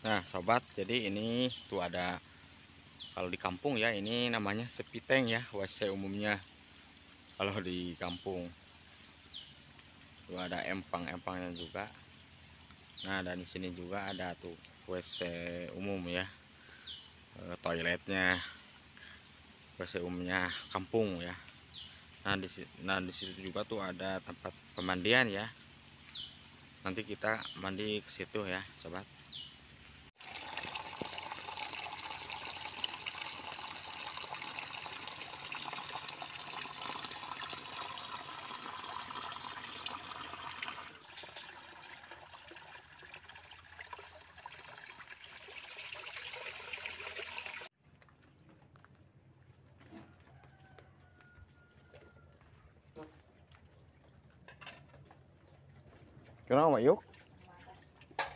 Nah sobat, jadi ini tuh ada, kalau di kampung ya ini namanya sepiteng ya, WC umumnya kalau di kampung. Tuh ada empang-empangnya juga. Nah dan di sini juga ada tuh WC umum ya, toiletnya, WC umumnya kampung ya. Nah di situ juga tuh ada tempat pemandian ya. Nanti kita mandi ke situ ya sobat. Kenapa yuk?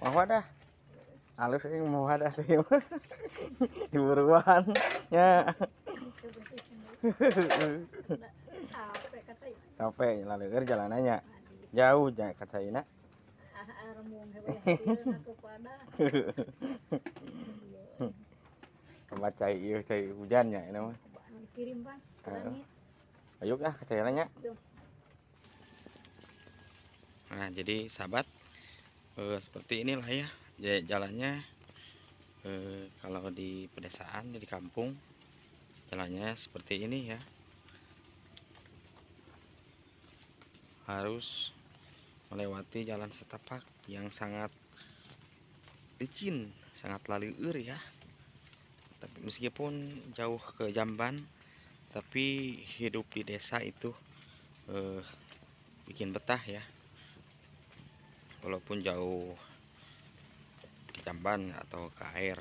Mau dah. Halus ini mau ada sih. Di buruan ya. Capek lalu jalanannya. Jauh jangan kacaina. Baca iya cai hujannya ini mah. Kirim bang. Ayo ah kacainanya. Nah jadi sahabat, seperti inilah ya jalannya. Kalau di pedesaan di kampung jalannya seperti ini ya, harus melewati jalan setapak yang sangat licin, sangat laliur ya. Tapi meskipun jauh ke Jamban, tapi hidup di desa itu bikin betah ya, walaupun jauh ke Jamban atau ke air.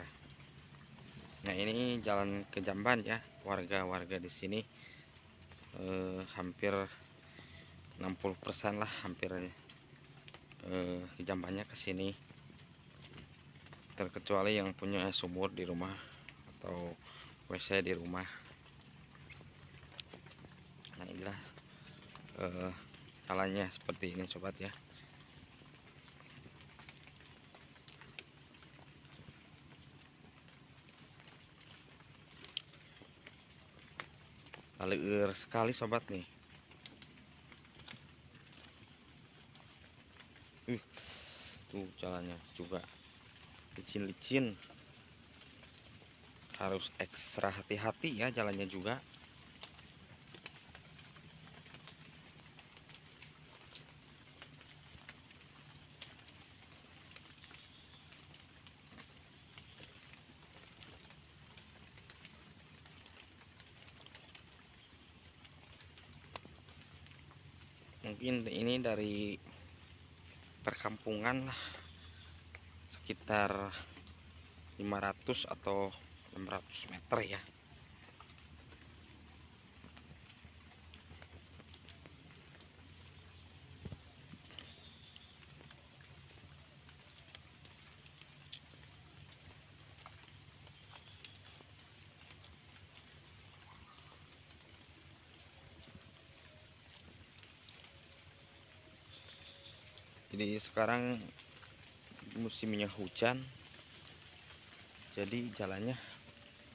Nah ini jalan ke Jamban ya, warga-warga di sini hampir 60% lah, hampir ke Jambannya ke sini, terkecuali yang punya sumur di rumah atau WC di rumah. Nah inilah jalannya seperti ini sobat ya. Liur sekali sobat nih. Tuh jalannya juga licin-licin, harus ekstra hati-hati ya jalannya juga. Mungkin ini dari perkampungan lah, sekitar 500 atau 600 meter ya. Jadi sekarang musimnya hujan, jadi jalannya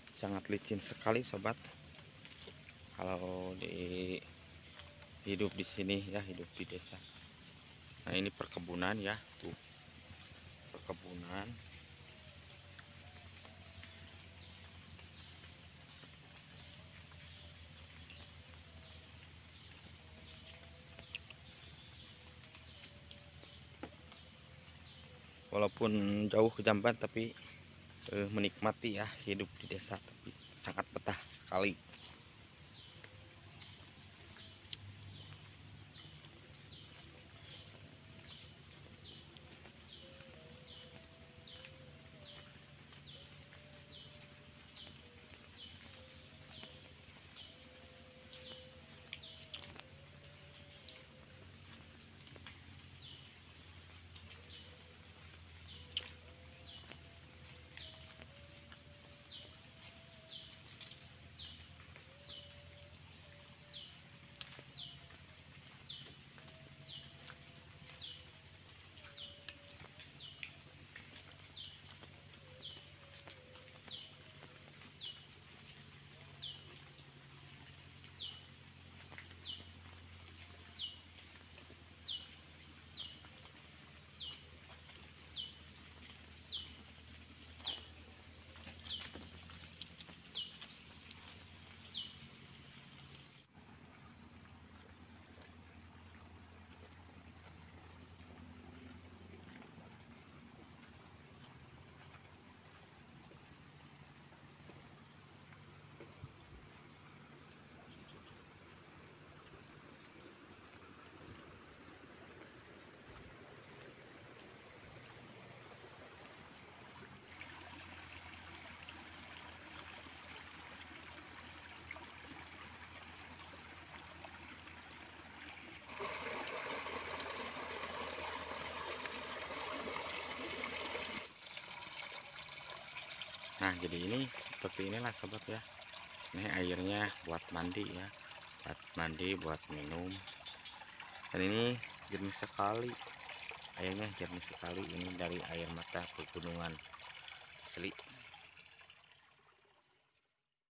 sangat licin sekali sobat. Kalau hidup di sini ya, hidup di desa. Nah ini perkebunan ya, tuh perkebunan. Walaupun jauh ke Jamban tapi menikmati ya hidup di desa, tapi sangat betah sekali. Nah, jadi ini seperti inilah sobat ya. Ini airnya buat mandi ya, buat mandi, buat minum. Dan ini jernih sekali, airnya jernih sekali. Ini dari air mata pegunungan asli.